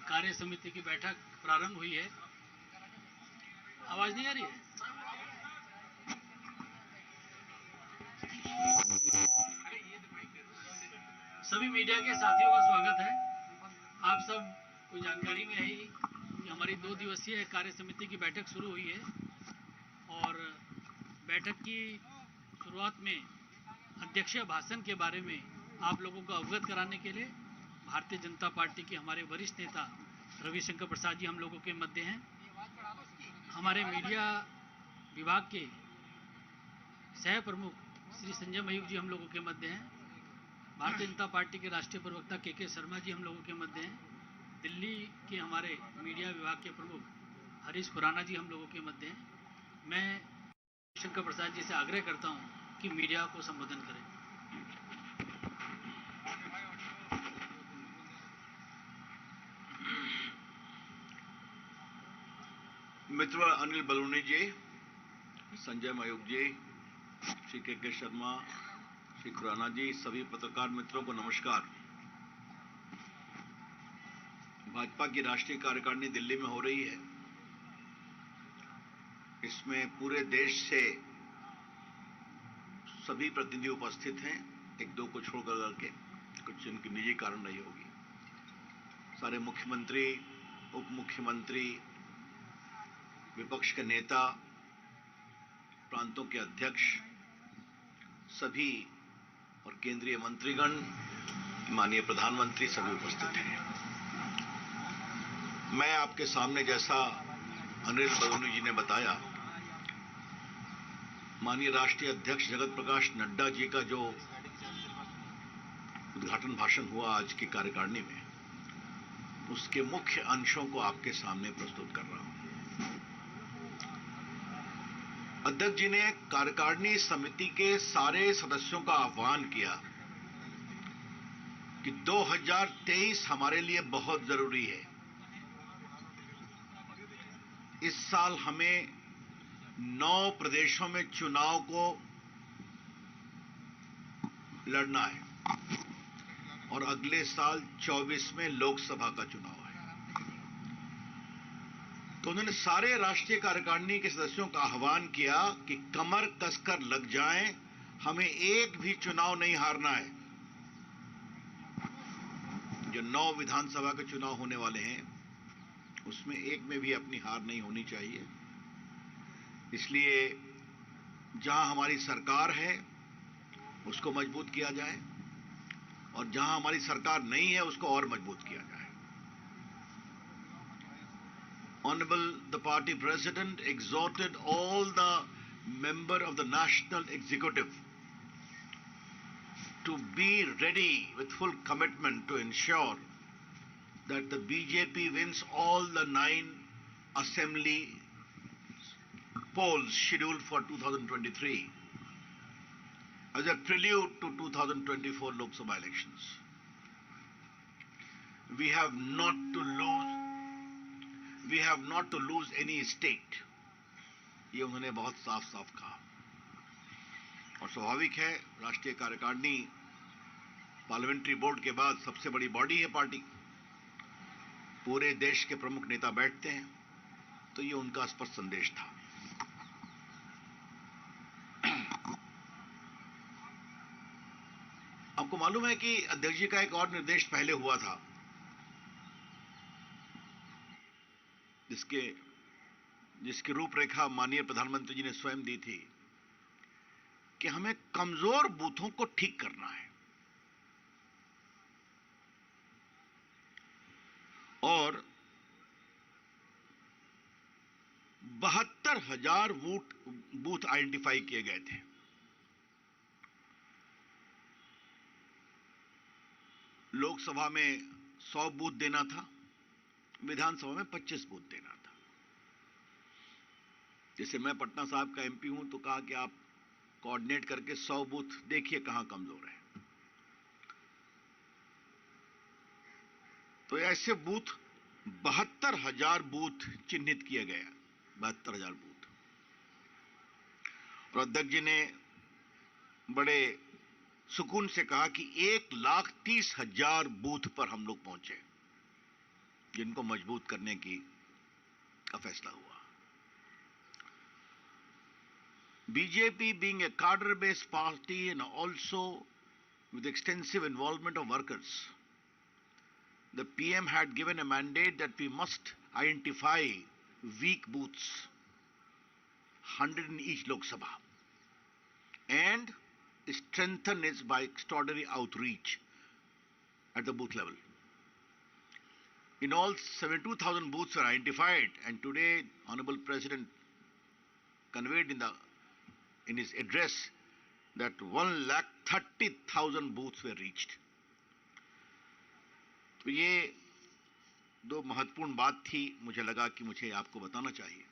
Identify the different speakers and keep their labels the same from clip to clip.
Speaker 1: कार्य समिति की बैठक प्रारंभ हुई है। आवाज नहीं आ रही है? सभी मीडिया के साथियों का स्वागत है। आप सब को जानकारी में है कि हमारी 2 दिवसीय कार्य समिति की बैठक शुरू हुई है और बैठक की शुरुआत में अध्यक्षीय भाषण के बारे में आप लोगों को अवगत कराने के लिए भारतीय जनता पार्टी के हमारे वरिष्ठ नेता रविशंकर प्रसाद जी हम लोगों के मध्य हैं। हमारे मीडिया विभाग के सह प्रमुख श्री संजय मयूख जी हम लोगों के मध्य हैं। भारतीय जनता पार्टी के राष्ट्रीय प्रवक्ता के शर्मा जी हम लोगों के मध्य हैं। दिल्ली के हमारे मीडिया विभाग के प्रमुख हरीश खुराना जी हम लोगों के मध्य हैं। मैं रविशंकर प्रसाद जी से आग्रह करता हूं कि मीडिया को संबोधन करें।
Speaker 2: मित्र अनिल बलूनी जी, संजय मयूख जी, श्री के शर्मा, श्री खुराना जी, सभी पत्रकार मित्रों को नमस्कार। भाजपा की राष्ट्रीय कार्यकारिणी दिल्ली में हो रही है। इसमें पूरे देश से सभी प्रतिनिधि उपस्थित हैं, एक दो को छोड़कर करके, कुछ इनकी निजी कारण नहीं होगी। सारे मुख्यमंत्री, उप मुख्यमंत्री, विपक्ष के नेता, प्रांतों के अध्यक्ष, सभी और केंद्रीय मंत्रीगण, माननीय प्रधानमंत्री सभी उपस्थित हैं। मैं आपके सामने जैसा अनिल बलूनी जी ने बताया, माननीय राष्ट्रीय अध्यक्ष जगत प्रकाश नड्डा जी का जो उद्घाटन भाषण हुआ आज की कार्यकारिणी में, उसके मुख्य अंशों को आपके सामने प्रस्तुत कर रहा हूं। अध्यक्ष जी ने कार्यकारिणी समिति के सारे सदस्यों का आह्वान किया कि 2023 हमारे लिए बहुत जरूरी है। इस साल हमें 9 प्रदेशों में चुनाव को लड़ना है और अगले साल 24 में लोकसभा का चुनाव है। तो उन्होंने सारे राष्ट्रीय कार्यकारिणी के सदस्यों का आह्वान किया कि कमर कसकर लग जाएं, हमें एक भी चुनाव नहीं हारना है। जो 9 विधानसभा के चुनाव होने वाले हैं, उसमें एक में भी अपनी हार नहीं होनी चाहिए। इसलिए जहां हमारी सरकार है उसको मजबूत किया जाए और जहां हमारी सरकार नहीं है उसको और मजबूत किया जाए। Honorable the party president exhorted all the members of the national executive to be ready with full commitment to ensure that the BJP wins all the 9 assembly polls scheduled for 2023 as a prelude to 2024 Lok Sabha elections. We have not to lose any state. ये उन्होंने बहुत साफ साफ कहा और स्वाभाविक है, राष्ट्रीय कार्यकारिणी पार्लियामेंट्री बोर्ड के बाद सबसे बड़ी बॉडी है पार्टी। पूरे देश के प्रमुख नेता बैठते हैं, तो ये उनका स्पष्ट संदेश था। आपको मालूम है कि अध्यक्ष जी का एक और निर्देश पहले हुआ था, जिसकी रूपरेखा माननीय प्रधानमंत्री जी ने स्वयं दी थी कि हमें कमजोर बूथों को ठीक करना है और 72,000 बूथ आइडेंटिफाई किए गए थे। लोकसभा में 100 बूथ देना था, विधानसभा में 25 बूथ देना था। जैसे मैं पटना साहब का एमपी हूं, तो कहा कि आप कोऑर्डिनेट करके 100 बूथ देखिए कहां कमजोर है। तो ऐसे बूथ 72,000 बूथ चिन्हित किए गए, 72,000 बूथ। और अध्यक्ष जी ने बड़े सुकून से कहा कि 1,30,000 बूथ पर हम लोग पहुंचे। जिनको मजबूत करने का फैसला हुआ। BJP being a cadre-based party and also with extensive involvement of workers, the PM had given a mandate that we must identify weak booths, 100 in each Lok Sabha, and strengthen it by extraordinary outreach at the booth level. In all, 72,000 booths were identified, and today, Honorable President conveyed in his address that 1,30,000 booths were reached. तो ये दो महत्वपूर्ण बात थी, मुझे लगा कि मुझे आपको बताना चाहिए।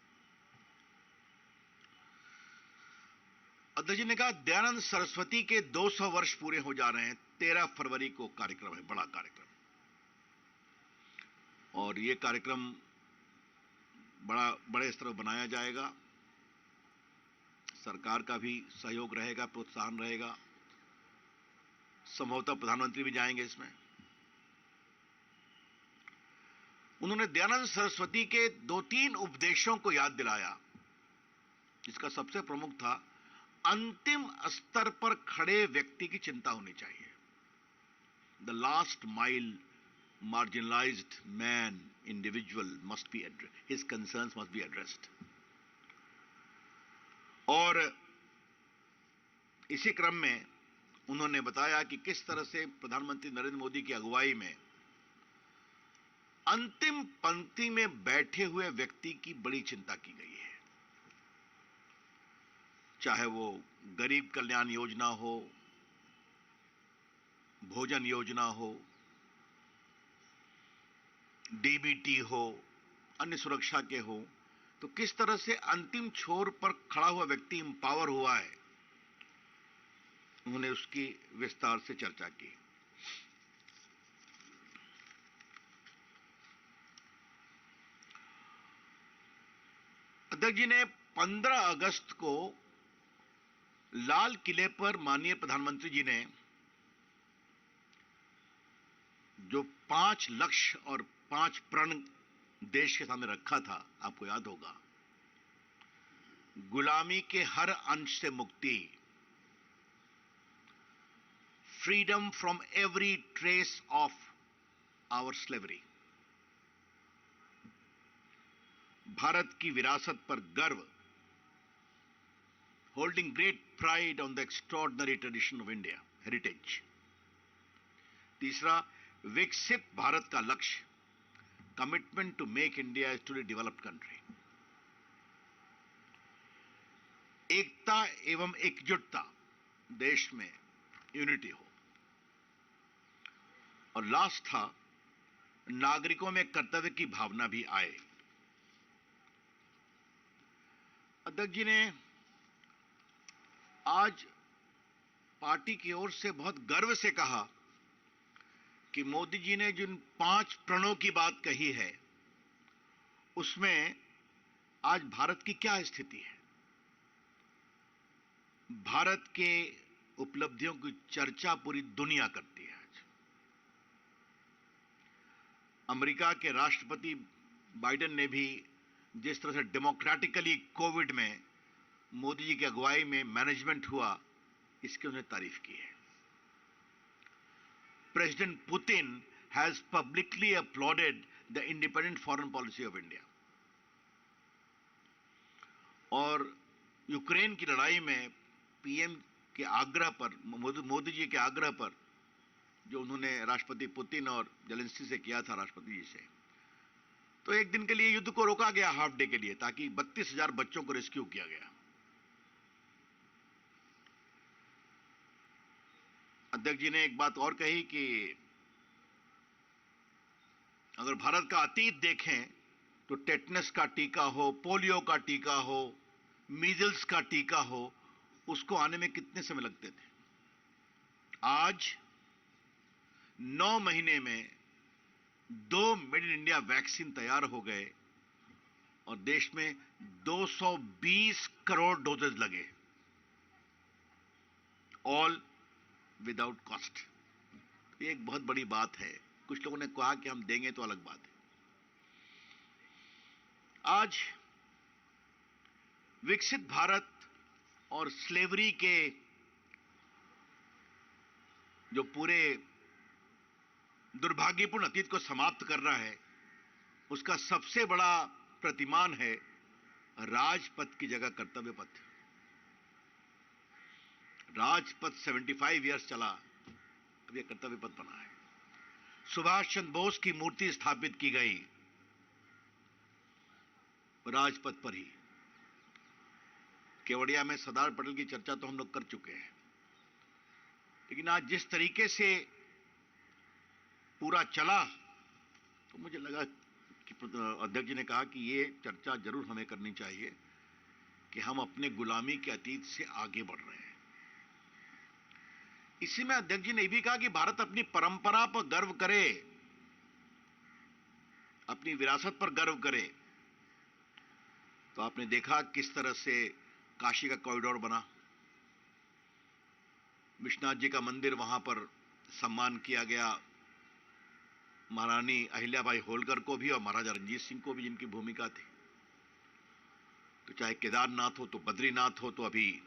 Speaker 2: अध्यक्ष जी ने कहा दयानंद सरस्वती के 200 वर्ष पूरे हो जा रहे हैं। 13 फरवरी को कार्यक्रम है, बड़ा कार्यक्रम, और ये कार्यक्रम बड़े स्तर पर बनाया जाएगा। सरकार का भी सहयोग रहेगा, प्रोत्साहन रहेगा। संभवतः प्रधानमंत्री भी जाएंगे इसमें। उन्होंने दयानंद सरस्वती के 2-3 उपदेशों को याद दिलाया, जिसका सबसे प्रमुख था अंतिम स्तर पर खड़े व्यक्ति की चिंता होनी चाहिए। The last mile marginalized man, individual must be addressed, his concerns must be addressed. और इसी क्रम में उन्होंने बताया कि किस तरह से प्रधानमंत्री नरेंद्र मोदी की अगुवाई में अंतिम पंक्ति में बैठे हुए व्यक्ति की बड़ी चिंता की गई है, चाहे वो गरीब कल्याण योजना हो, भोजन योजना हो, डीबीटी हो, अन्य सुरक्षा के हो, तो किस तरह से अंतिम छोर पर खड़ा हुआ व्यक्ति एम्पावर हुआ है, उन्होंने उसकी विस्तार से चर्चा की। अध्यक्ष जी ने 15 अगस्त को लाल किले पर माननीय प्रधानमंत्री जी ने जो 5 लक्ष्य और 5 प्रण देश के सामने रखा था, आपको याद होगा, गुलामी के हर अंश से मुक्ति, freedom from every trace of our slavery, Bharat की विरासत पर गर्व, holding great pride on the extraordinary tradition of India heritage. तीसरा, विकसित भारत का लक्ष्य, commitment to make India a truly developed country. एकता एवं एकजुटता, देश में यूनिटी हो। और लास्ट था, नागरिकों में कर्तव्य की भावना भी आए। अध्यक्ष जी ने आज पार्टी की ओर से बहुत गर्व से कहा कि मोदी जी ने जिन 5 प्रणों की बात कही है, उसमें आज भारत की क्या स्थिति है। भारत के उपलब्धियों की चर्चा पूरी दुनिया करती है। आज अमेरिका के राष्ट्रपति बाइडेन ने भी जिस तरह से डेमोक्रेटिकली कोविड में मोदी जी की अगुवाई में मैनेजमेंट हुआ, इसकी उन्हें तारीफ की है। President Putin has publicly applauded the independent foreign policy of India. और यूक्रेन की लड़ाई में पीएम के आग्रह पर, मोदी जी के आग्रह पर, जो उन्होंने राष्ट्रपति पुतिन और जेलेंस्की से किया था, राष्ट्रपति जी से, तो एक दिन के लिए युद्ध को रोका गया, हाफ डे के लिए, ताकि 32,000 बच्चों को रेस्क्यू किया गया। अध्यक्ष जी ने एक बात और कही कि अगर भारत का अतीत देखें तो टेटनस का टीका हो, पोलियो का टीका हो, मीजल्स का टीका हो, उसको आने में कितने समय लगते थे। आज 9 महीने में 2 मेड इन इंडिया वैक्सीन तैयार हो गए और देश में 220 करोड़ डोजेज लगे, ऑल विदाउट कॉस्ट। ये एक बहुत बड़ी बात है। कुछ लोगों ने कहा कि हम देंगे तो अलग बात है, आज विकसित भारत और स्लेवरी के जो पूरे दुर्भाग्यपूर्ण अतीत को समाप्त कर रहा है, उसका सबसे बड़ा प्रतिमान है राजपथ की जगह कर्तव्य पथ। राजपथ 75 इयर्स चला, अब यह कर्तव्य पथ बना है। सुभाष चंद्र बोस की मूर्ति स्थापित की गई राजपथ पर ही। केवड़िया में सरदार पटेल की चर्चा तो हम लोग कर चुके हैं, लेकिन आज जिस तरीके से पूरा चला, तो मुझे लगा कि अध्यक्ष जी ने कहा कि ये चर्चा जरूर हमें करनी चाहिए कि हम अपने गुलामी के अतीत से आगे बढ़ रहे हैं। इसी में अध्यक्ष जी ने भी कहा कि भारत अपनी परंपरा पर गर्व करे, अपनी विरासत पर गर्व करे। तो आपने देखा किस तरह से काशी का कॉरिडोर बना, विश्वनाथ जी का मंदिर, वहां पर सम्मान किया गया महारानी अहिल्याबाई होलकर को भी और महाराजा रंजीत सिंह को भी, जिनकी भूमिका थी। तो चाहे केदारनाथ हो तो बद्रीनाथ हो, तो अभी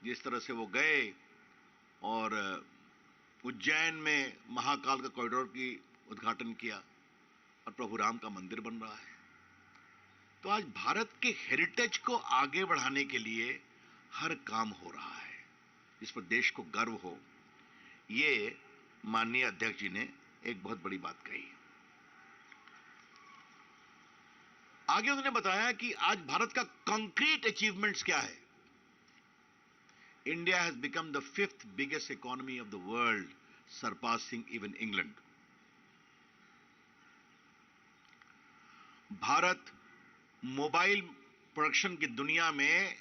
Speaker 2: जिस तरह से वो गए और उज्जैन में महाकाल का कॉरिडोर की उद्घाटन किया और प्रभु राम का मंदिर बन रहा है। तो आज भारत के हेरिटेज को आगे बढ़ाने के लिए हर काम हो रहा है, जिस पर देश को गर्व हो। ये माननीय अध्यक्ष जी ने एक बहुत बड़ी बात कही। आगे उन्होंने बताया कि आज भारत का कंक्रीट अचीवमेंट्स क्या है। India has become the 5th biggest economy of the world, surpassing even England. Bharat mobile production की दुनिया में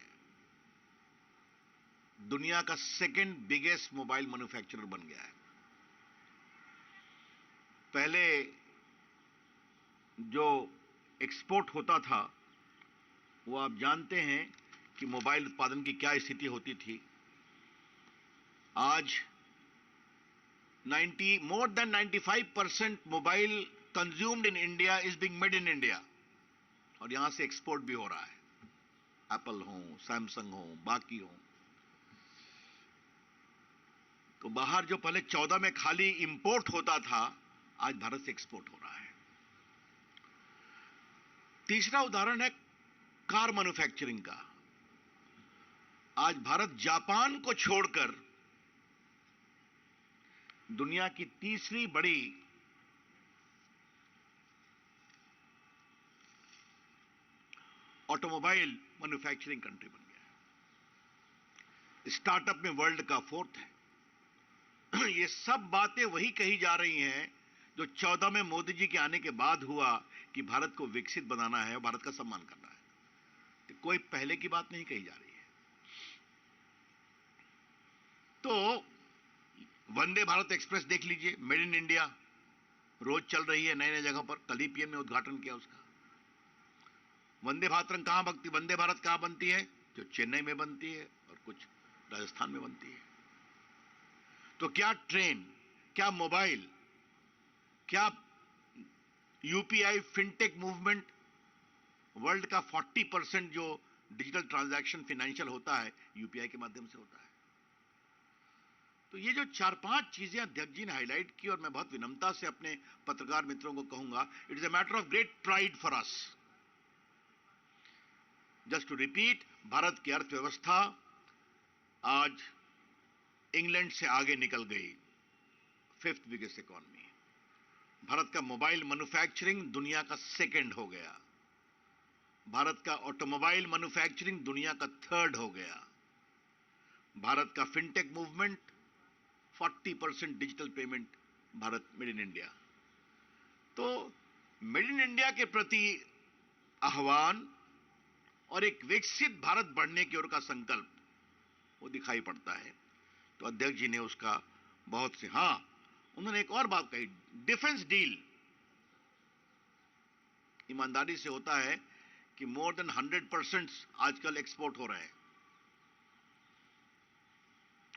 Speaker 2: दुनिया का 2nd बिगेस्ट मोबाइल मैन्युफैक्चरर बन गया है। पहले जो एक्सपोर्ट होता था, वो आप जानते हैं कि मोबाइल उत्पादन की क्या स्थिति होती थी। आज more than 95% mobile consumed in India is being made in India, और यहां से एक्सपोर्ट भी हो रहा है। एप्पल हो, सैमसंग हो, बाकी हो। तो बाहर जो पहले 14 में खाली इंपोर्ट होता था, आज भारत से एक्सपोर्ट हो रहा है। तीसरा उदाहरण है कार मैन्युफैक्चरिंग का। आज भारत जापान को छोड़कर दुनिया की तीसरी बड़ी ऑटोमोबाइल मैन्युफैक्चरिंग कंट्री बन गया है। स्टार्टअप में वर्ल्ड का 4th है। ये सब बातें वही कही जा रही हैं जो 14 में मोदी जी के आने के बाद हुआ कि भारत को विकसित बनाना है और भारत का सम्मान करना है। तो कोई पहले की बात नहीं कही जा रही है। तो वंदे भारत एक्सप्रेस देख लीजिए, मेड इन इंडिया, रोज चल रही है नए नए जगह पर। कल ही पीएम ने उद्घाटन किया उसका। वंदे भारत कहां बनती है? जो चेन्नई में बनती है और कुछ राजस्थान में बनती है। तो क्या ट्रेन, क्या मोबाइल, क्या यूपीआई फिनटेक मूवमेंट, वर्ल्ड का 40% जो डिजिटल ट्रांजैक्शन फाइनेंशियल होता है, यूपीआई के माध्यम से होता है। तो ये जो 4-5 चीजें अध्यक्ष जी ने हाईलाइट की, और मैं बहुत विनम्रता से अपने पत्रकार मित्रों को कहूंगा, it is a matter of great pride for us. Just to repeat, Bharat की अर्थव्यवस्था आज इंग्लैंड से आगे निकल गई, 5th बिगेस्ट इकोनॉमी। भारत का मोबाइल मैन्युफैक्चरिंग दुनिया का 2nd हो गया। भारत का ऑटोमोबाइल मैन्युफैक्चरिंग दुनिया का 3rd हो गया। भारत का fintech movement, 40% digital payment Bharat, made in India. तो मेड इन इंडिया के प्रति आह्वान और एक विकसित भारत बढ़ने की ओर का संकल्प वो दिखाई पड़ता है। तो अध्यक्ष जी ने उसका बहुत से, उन्होंने एक और बात कही, डिफेंस डील। ईमानदारी से होता है कि मोर देन 100% आजकल एक्सपोर्ट हो रहे हैं,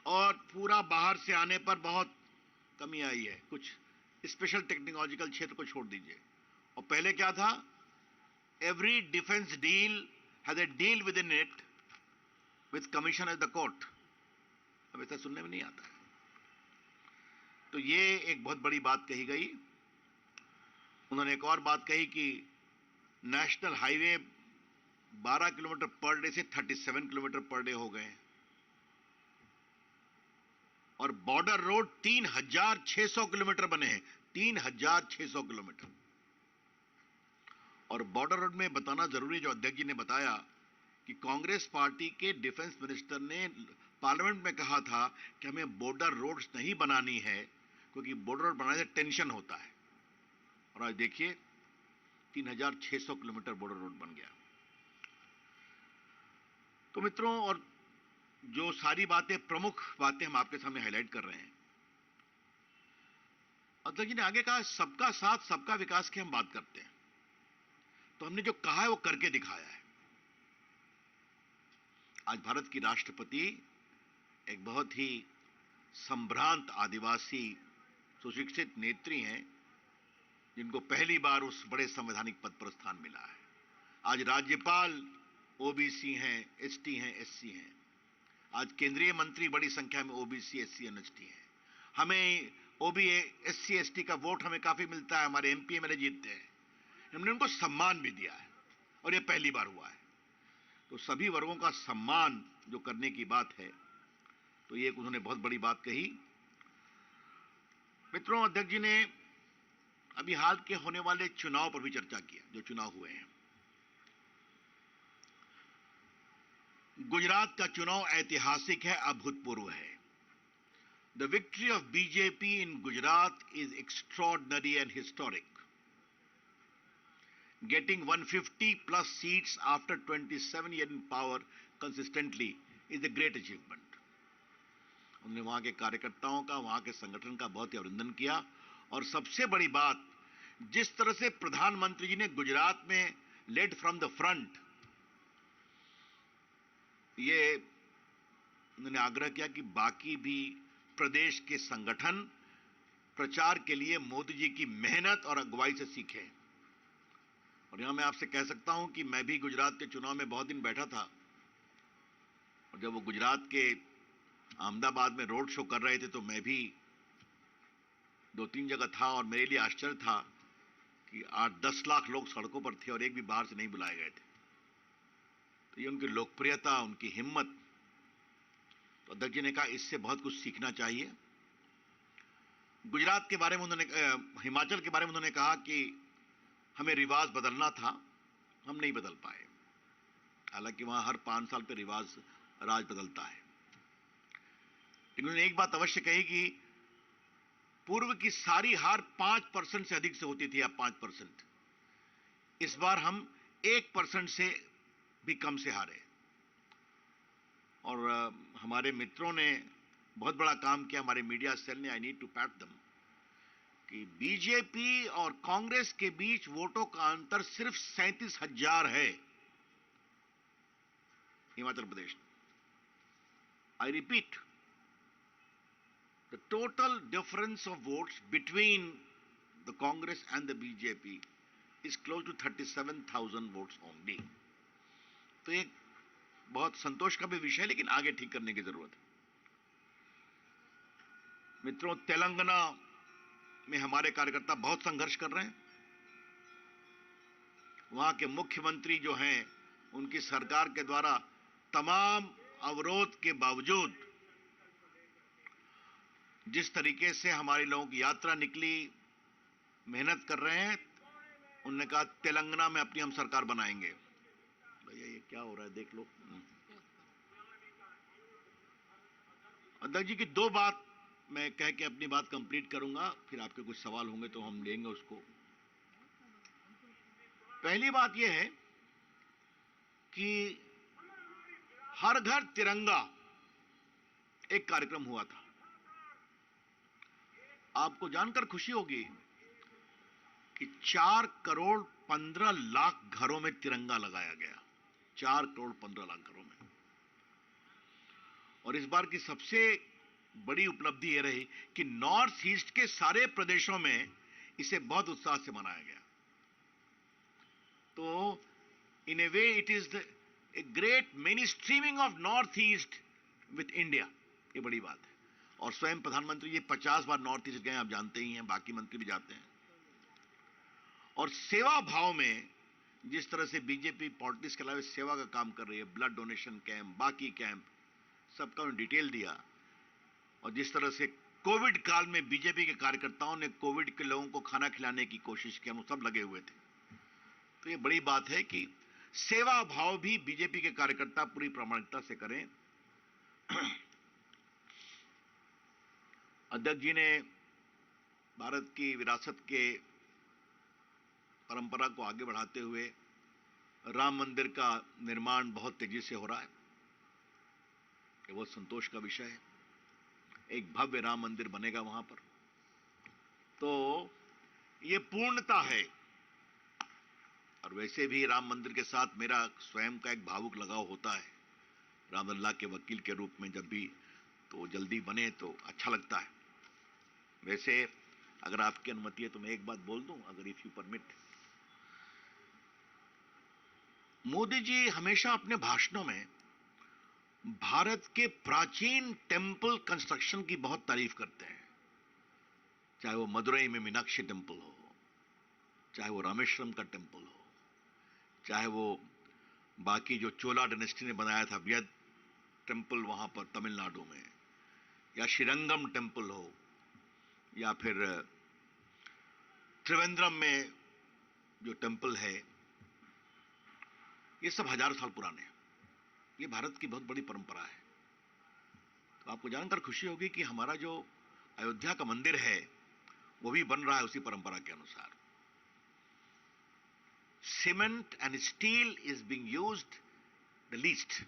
Speaker 2: और पूरा बाहर से आने पर बहुत कमी आई है। कुछ स्पेशल टेक्नोलॉजिकल क्षेत्र को छोड़ दीजिए। और पहले क्या था, every defense deal has a deal within it with commission as the court. अब ऐसा सुनने में नहीं आता है। तो ये एक बहुत बड़ी बात कही गई। उन्होंने एक और बात कही कि national highway 12 kilometre per day से 37 किलोमीटर पर डे हो गए और बॉर्डर रोड 3600 किलोमीटर बने हैं, 3600 किलोमीटर। और बॉर्डर रोड में बताना जरूरी, जो अध्यक्ष जी ने बताया कि कांग्रेस पार्टी के डिफेंस मिनिस्टर ने पार्लियामेंट में कहा था कि हमें बॉर्डर रोड्स नहीं बनानी है क्योंकि बॉर्डर रोड बनाने से टेंशन होता है। और आज देखिए 3600 किलोमीटर बॉर्डर रोड बन गया। तो मित्रों, और जो सारी बातें, प्रमुख बातें हम आपके सामने हाईलाइट कर रहे हैं, अध्यक्ष जी ने आगे कहा सबका साथ सबका विकास की हम बात करते हैं, तो हमने जो कहा है वो करके दिखाया है। आज भारत की राष्ट्रपति एक बहुत ही संभ्रांत आदिवासी सुशिक्षित नेत्री हैं जिनको पहली बार उस बड़े संवैधानिक पद पर स्थान मिला है। आज राज्यपाल ओबीसी हैं, एसटी हैं, एससी हैं। आज केंद्रीय मंत्री बड़ी संख्या में ओबीसी, एससी, एनएसटी हैं। हमें एससी, एसटी का वोट हमें काफी मिलता है, हमारे एमपी एमएलए जीतते हैं। हमने उनको सम्मान भी दिया है और यह पहली बार हुआ है। तो सभी वर्गों का सम्मान जो करने की बात है, तो ये उन्होंने बहुत बड़ी बात कही। मित्रों, अध्यक्ष जी ने अभी हाल के होने वाले चुनाव पर भी चर्चा किया, जो चुनाव हुए हैं। गुजरात का चुनाव ऐतिहासिक है, अभूतपूर्व है। The victory of BJP in Gujarat is extraordinary and historic. Getting 150 plus seats after 27 years in power consistently is a great achievement. उन्होंने वहां के कार्यकर्ताओं का, वहां के संगठन का बहुत ही अभिनंदन किया। और सबसे बड़ी बात, जिस तरह से प्रधानमंत्री जी ने गुजरात में लेड फ्रॉम द फ्रंट, ये उन्होंने आग्रह किया कि बाकी भी प्रदेश के संगठन प्रचार के लिए मोदी जी की मेहनत और अगुवाई से सीखें। और यहां मैं आपसे कह सकता हूं कि मैं भी गुजरात के चुनाव में बहुत दिन बैठा था, और जब वो गुजरात के अहमदाबाद में रोड शो कर रहे थे तो मैं भी 2-3 जगह था और मेरे लिए आश्चर्य था कि 8-10 लाख लोग सड़कों पर थे और एक भी बाहर से नहीं बुलाए गए थे। तो ये उनकी लोकप्रियता, उनकी हिम्मत। तो अध्यक्ष जी ने कहा इससे बहुत कुछ सीखना चाहिए। गुजरात के बारे में उन्होंने, हिमाचल के बारे में उन्होंने कहा कि हमें रिवाज बदलना था, हम नहीं बदल पाए। हालांकि वहां हर 5 साल पे राज बदलता है। लेकिन उन्होंने एक बात अवश्य कही कि पूर्व की सारी हार 5% से अधिक से होती थी, अब 5%। इस बार हम 1% से भी कम से हारे। और हमारे मित्रों ने बहुत बड़ा काम किया, हमारे मीडिया सेल ने, I need to pat them, कि बीजेपी और कांग्रेस के बीच वोटों का अंतर सिर्फ 37,000 है Himachal Pradesh. I repeat, the total difference of votes between the Congress and the BJP is close to 37,000 votes only. तो एक बहुत संतोष का भी विषय है, लेकिन आगे ठीक करने की जरूरत है। मित्रों, तेलंगाना में हमारे कार्यकर्ता बहुत संघर्ष कर रहे हैं। वहां के मुख्यमंत्री जो हैं, उनकी सरकार के द्वारा तमाम अवरोध के बावजूद जिस तरीके से हमारे लोगों की यात्रा निकली, मेहनत कर रहे हैं। उन्होंने कहा तेलंगाना में अपनी हम सरकार बनाएंगे। भैया ये क्या हो रहा है, देख लो। अध्यक्ष जी की 2 बात मैं कह के अपनी बात कंप्लीट करूंगा, फिर आपके कुछ सवाल होंगे तो हम लेंगे उसको। पहली बात यह है कि हर घर तिरंगा एक कार्यक्रम हुआ था। आपको जानकर खुशी होगी कि 4 करोड़ 15 लाख घरों में तिरंगा लगाया गया। 4 करोड़ 15 लाख घरों में। और इस बार की सबसे बड़ी उपलब्धि यह रही कि नॉर्थ ईस्ट के सारे प्रदेशों में इसे बहुत उत्साह से मनाया गया। तो in a way it is a great mainstreaming of north east with India. ये बड़ी बात है। और स्वयं प्रधानमंत्री ये 50 बार नॉर्थ ईस्ट गए, आप जानते ही हैं, बाकी मंत्री भी जाते हैं। और सेवा भाव में जिस तरह से बीजेपी पॉलिटिक्स के अलावा सेवा का काम कर रही है, ब्लड डोनेशन कैंप, बाकी कैंप, सबका उन्होंने डिटेल दिया। और जिस तरह से कोविड काल में बीजेपी के कार्यकर्ताओं ने कोविड के लोगों को खाना खिलाने की कोशिश की, हम सब लगे हुए थे। तो ये बड़ी बात है कि सेवा भाव भी बीजेपी के कार्यकर्ता पूरी प्रामाणिकता से करें। अध्यक्ष जी ने भारत की विरासत के परंपरा को आगे बढ़ाते हुए राम मंदिर का निर्माण बहुत तेजी से हो रहा है। ये बहुत संतोष का विषय है। एक भव्य राम मंदिर बनेगा वहां पर, तो ये पूर्णता है। और वैसे भी राम मंदिर के साथ मेरा स्वयं का एक भावुक लगाव होता है, रामलला के वकील के रूप में। जब भी तो जल्दी बने तो अच्छा लगता है। वैसे अगर आपकी अनुमति है तो मैं एक बात बोल दूं, अगर if you permit. Modi ji हमेशा अपने भाषणों में भारत के प्राचीन टेंपल कंस्ट्रक्शन की बहुत तारीफ करते हैं। चाहे वो मदुरई में मीनाक्षी टेंपल हो, चाहे वो रामेश्वरम का टेंपल हो, चाहे वो बाकी जो चोला डायनेस्टी ने बनाया था व्यद टेंपल वहां पर तमिलनाडु में, या श्रीरंगम टेंपल हो, या फिर त्रिवेंद्रम में जो टेंपल है, ये सब हजारों साल पुराने हैं। ये भारत की बहुत बड़ी परंपरा है। तो आपको जानकर खुशी होगी कि हमारा जो अयोध्या का मंदिर है वो भी बन रहा है उसी परंपरा के अनुसार। Cement and steel is being used the least.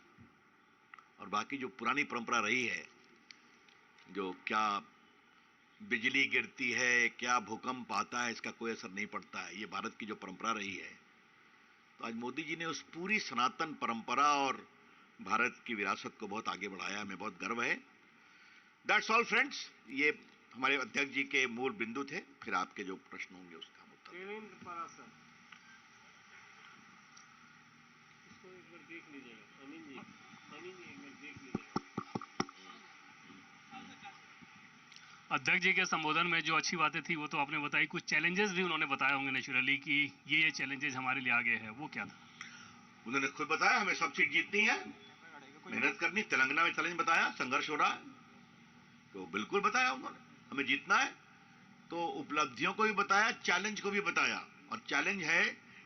Speaker 2: और बाकी जो पुरानी परंपरा रही है, जो क्या बिजली गिरती है, क्या भूकंप आता है, इसका कोई असर नहीं पड़ता है। ये भारत की जो परंपरा रही है। तो आज मोदी जी ने उस पूरी सनातन परंपरा और भारत की विरासत को बहुत आगे बढ़ाया। हमें बहुत गर्व है। That's all friends. ये हमारे अध्यक्ष जी के मूल बिंदु थे। फिर आपके जो प्रश्न होंगे उसका हम उत्तर।
Speaker 3: इसको एक बार देख लीजिएगा अमीन जी, अमीन जी एक बार देख लीजिएगा।
Speaker 1: अध्यक्ष जी के संबोधन में जो अच्छी बातें थी वो तो आपने बताई। कुछ चैलेंजेस भी उन्होंने बताए होंगे नेचुरली कि ये चैलेंजेस हमारे लिए आगे है, वो क्या था?
Speaker 2: उन्होंने खुद बताया हमें सब सीट जीतनी है, मेहनत करनी। तेलंगाना में चैलेंज बताया, संघर्ष हो रहा है, तो बिल्कुल बताया उन्होंने हमें जीतना है। तो उपलब्धियों को भी बताया, चैलेंज को भी बताया। और चैलेंज है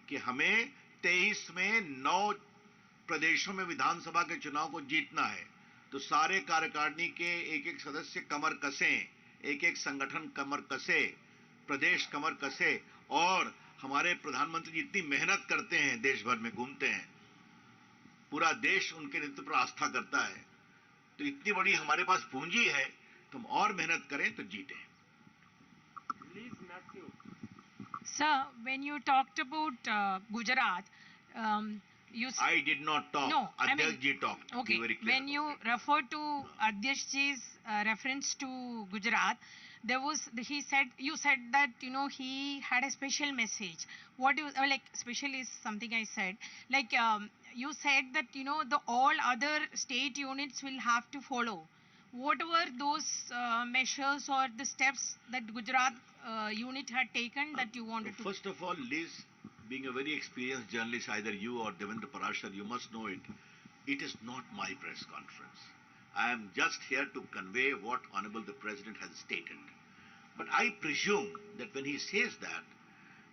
Speaker 2: कि हमें 23 में 9 प्रदेशों में विधानसभा के चुनाव को जीतना है। तो सारे कार्यकारिणी के एक एक सदस्य कमर कसें, एक एक संगठन कमर कसे, प्रदेश कमर कसे। और हमारे प्रधानमंत्री जी इतनी मेहनत करते हैं, देश भर में घूमते हैं, पूरा देश उनके नेतृत्व पर आस्था करता है। तो इतनी बड़ी हमारे पास पूंजी है, तो हम और मेहनत करें तो जीतें।
Speaker 3: Please Matthew.
Speaker 4: Sir, when you talked about Gujarat, you
Speaker 2: I did not talk.
Speaker 4: No, I mean,
Speaker 2: Adhyaksh ji talked.
Speaker 4: okay.
Speaker 2: Be very clear
Speaker 4: When
Speaker 2: about
Speaker 4: you
Speaker 2: it.
Speaker 4: refer to Adhyaksh ji's reference to Gujarat, he said, you said that he had a special message. What you like special is something I said. Like you said that the all other state units will have to follow. What were those measures or the steps that Gujarat unit had taken that you wanted to?
Speaker 2: First of all, Liz, being a very experienced journalist, either you or Devendra Parashar, you must know it. It is not my press conference. I am just here to convey what Honorable the President has stated. But I presume that when he says that,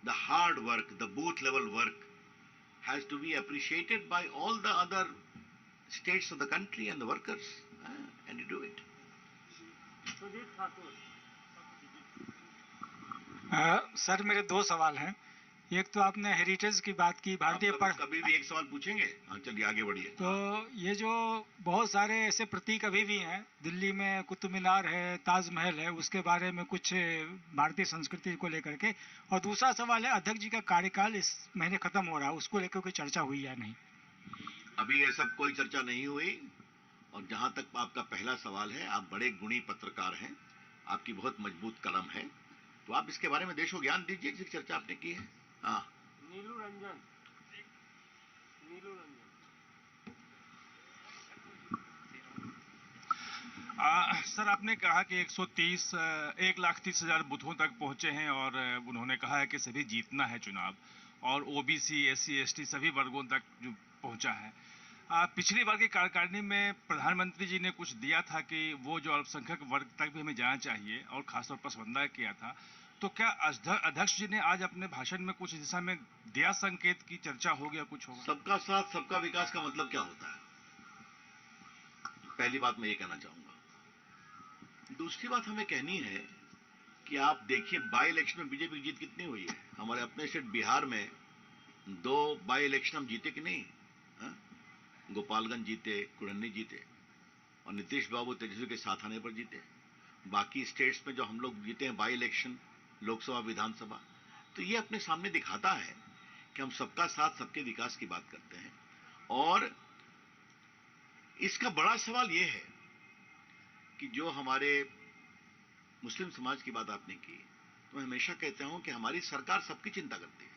Speaker 2: the hard work, the booth level work has to be appreciated by all the other states of the country and the workers. And you do it.
Speaker 3: Sujit Thakur.
Speaker 5: Sir मेरे दो सवाल हैं। एक तो आपने heritage की बात की, भारतीय पर
Speaker 2: कभी भी एक सवाल पूछेंगे? हाँ चलिए आगे बढ़िए।
Speaker 5: तो ये जो बहुत सारे ऐसे प्रतीक अभी भी हैं, दिल्ली में कुतुब मीनार है, ताजमहल है, उसके बारे में कुछ भारतीय संस्कृति को लेकर के। और दूसरा सवाल है, अध्यक्ष जी का कार्यकाल इस महीने खत्म हो रहा है, उसको लेकर कोई चर्चा हुई या नहीं?
Speaker 2: अभी ये सब कोई चर्चा नहीं हुई। और जहां तक आपका पहला सवाल है, आप बड़े गुणी पत्रकार हैं, आपकी बहुत मजबूत कलम है, तो आप इसके बारे में देश को ज्ञान दीजिए जिसकी चर्चा आपने की है। हाँ
Speaker 3: नीलू रंजन। नीलू रंजन।
Speaker 6: सर, आपने कहा कि 1,30,000 बूथों तक पहुंचे हैं और उन्होंने कहा है कि सभी जीतना है चुनाव और ओबीसी, एससी, एसटी सभी वर्गों तक जो पहुंचा है। पिछली बार की कार्यकारिणी में प्रधानमंत्री जी ने कुछ दिया था कि वो जो अल्पसंख्यक वर्ग तक भी हमें जाना चाहिए और खासतौर पर संवाद किया था। तो क्या अध्यक्ष जी ने आज अपने भाषण में कुछ इस दिशा में दिया संकेत की चर्चा होगी या कुछ होगा?
Speaker 2: सबका साथ सबका विकास का मतलब क्या होता है? पहली बात मैं ये कहना चाहूंगा। दूसरी बात हमें कहनी है कि आप देखिए बाई इलेक्शन में बीजेपी की जीत कितनी हुई है। हमारे अपने स्टेट बिहार में 2 बाई इलेक्शन हम जीते कि नहीं? हा? गोपालगंज जीते, कुड़न्नी जीते और नीतीश बाबू तेजस्वी के साथ आने पर जीते। बाकी स्टेट्स में जो हम लोग जीते हैं बाई इलेक्शन, लोकसभा, विधानसभा, तो ये अपने सामने दिखाता है कि हम सबका साथ सबके विकास की बात करते हैं। और इसका बड़ा सवाल यह है कि जो हमारे मुस्लिम समाज की बात आपने की, तो मैं हमेशा कहता हूं कि हमारी सरकार सबकी चिंता करती है।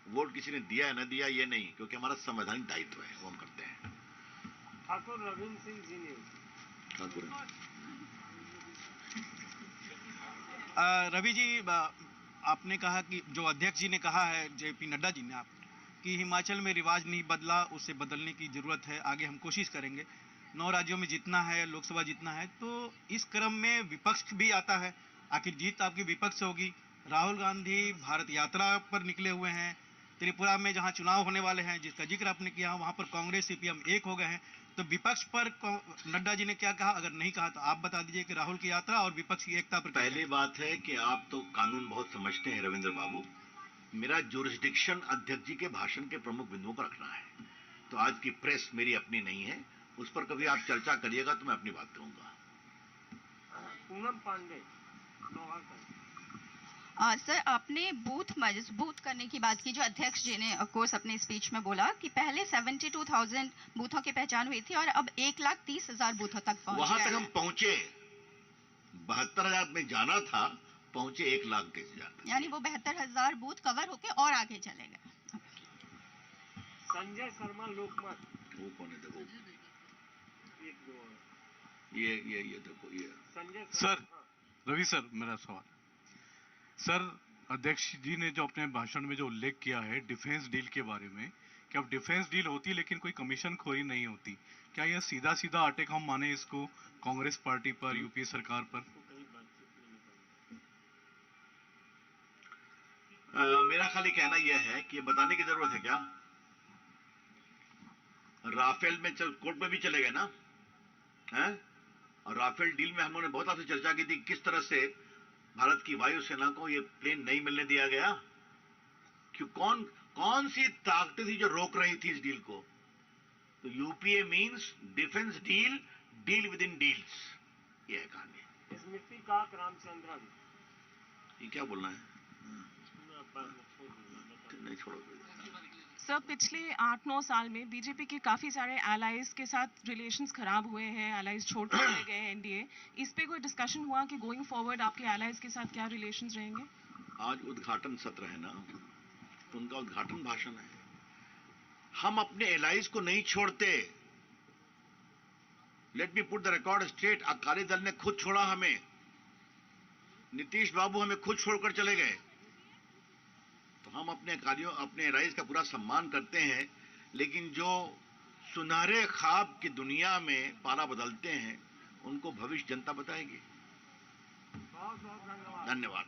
Speaker 2: वोट किसी ने दिया है न दिया ये नहीं, क्योंकि हमारा संवैधानिक दायित्व है, वो हम करते हैं।
Speaker 3: ठाकुर रविंद्र सिंह जी ने
Speaker 2: ठाकुर
Speaker 7: रवि जी, आपने कहा कि जो अध्यक्ष जी ने कहा है, जेपी नड्डा जी ने, आप कि हिमाचल में रिवाज नहीं बदला, उसे बदलने की जरूरत है, आगे हम कोशिश करेंगे। 9 राज्यों में जीतना है, लोकसभा जीतना है, तो इस क्रम में विपक्ष भी आता है। आखिर जीत आपकी विपक्ष होगी। राहुल गांधी भारत यात्रा पर निकले हुए हैं। त्रिपुरा में जहां चुनाव होने वाले हैं, जिसका जिक्र आपने किया, वहां पर कांग्रेस सीपीएम एक हो गए हैं। तो विपक्ष पर नड्डा जी ने क्या कहा? अगर नहीं कहा तो आप बता दीजिए कि राहुल की यात्रा और विपक्ष की एकता पर।
Speaker 2: पहली बात है कि आप तो कानून बहुत समझते हैं रविंद्र बाबू। मेरा जुरिस्डिक्शन अध्यक्ष जी के भाषण के प्रमुख बिंदुओं पर रखना है। तो आज की प्रेस मेरी अपनी नहीं है, उस पर कभी आप चर्चा करिएगा तो मैं अपनी बात करूंगा।
Speaker 3: पूनम पांडे, लोहागढ़।
Speaker 8: सर, आपने बूथ मजबूत करने की बात की, जो अध्यक्ष जी ने ऑफ कोर्स अपने स्पीच में बोला कि पहले 72,000 बूथों की पहचान हुई थी और अब 1,30,000 बूथों तक पहुंच
Speaker 2: वहां
Speaker 8: गए
Speaker 2: तक हम
Speaker 8: हैं।
Speaker 2: पहुंचे। 72,000 में जाना था, पहुंचे 1,30,000।
Speaker 8: यानी वो 72,000 बूथ कवर होके और आगे चले गए।
Speaker 3: संजय शर्मा लोकमत।
Speaker 2: वो कौन है? देखो
Speaker 3: एक दो
Speaker 2: ये देखो ये
Speaker 3: संजय
Speaker 6: सर,
Speaker 3: हाँ।
Speaker 6: रवि सर, मेरा सवाल सर, अध्यक्ष जी ने जो अपने भाषण में जो उल्लेख किया है डिफेंस डील के बारे में, कि अब डिफेंस डील होती लेकिन कोई कमीशन खोरी नहीं होती, क्या यह सीधा सीधा अटैक हम माने इसको कांग्रेस पार्टी पर, यूपीए सरकार पर?
Speaker 2: मेरा खाली कहना यह है कि बताने की जरूरत है क्या? राफेल में कोर्ट में भी चले गए ना, हैं? और राफेल डील में हम लोगों ने बहुत आपसे चर्चा की थी किस तरह से भारत की वायुसेना को ये प्लेन नहीं मिलने दिया गया। क्यों? कौन सी ताकतें थी जो रोक रही थी इस डील को? तो UPA means defence deal, deal with in deals, ये है कहानी।
Speaker 3: स्मृति काक रामचंद्रन।
Speaker 2: ये क्या बोलना है? नहीं छोड़ो।
Speaker 9: सर, पिछले 8-9 साल में बीजेपी के काफी सारे एलाइज के साथ रिलेशंस खराब हुए हैं, एलाइज छोड़ चले गए हैं एनडीए। इस पे कोई डिस्कशन हुआ कि गोइंग फॉरवर्ड आपके एलाइज के साथ क्या रिलेशंस रहेंगे?
Speaker 2: आज उद्घाटन सत्र है ना, तो उनका उद्घाटन भाषण है। हम अपने एलाइज को नहीं छोड़ते। Let me put the record straight. Akali Dal ने खुद छोड़ा हमें। नीतीश बाबू हमें खुद छोड़कर चले गए। तो हम अपने एलाइज का पूरा सम्मान करते हैं, लेकिन जो सुनहरे ख्वाब की दुनिया में पाला बदलते हैं, उनको भविष्य जनता बताएगी।
Speaker 3: बहुत बहुत धन्यवाद।
Speaker 2: धन्यवाद।